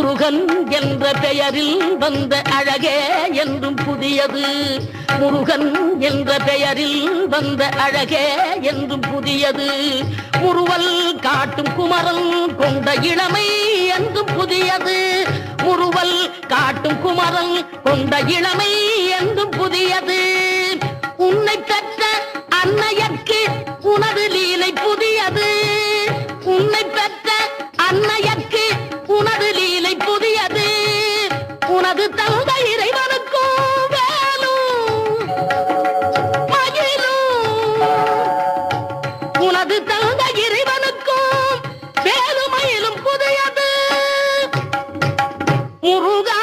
முருகன் என்ற பெயரில் வந்த அழகே என்றும் புதியது. முருகன் என்ற பெயரில் வந்த அழகே என்றும் புதியது. முறுவல் காட்டும் குமரன் கொண்ட இளமை என்றும் புதியது. முறுவல் காட்டும் குமரன் கொண்ட இளமை என்றும் புதியது. உன்னை பெற்ற அன்னையர்க்கு உனது லீலை புதியது. உன்னை பெற்ற அன்னையர்க்கு உனது லீலை புதியது. உனது தந்தை இறைவனுக்கும் வேலும் மயிலும். உனது தந்தை இறைவனுக்கும் வேலுமயிலும் புதியது. முருகா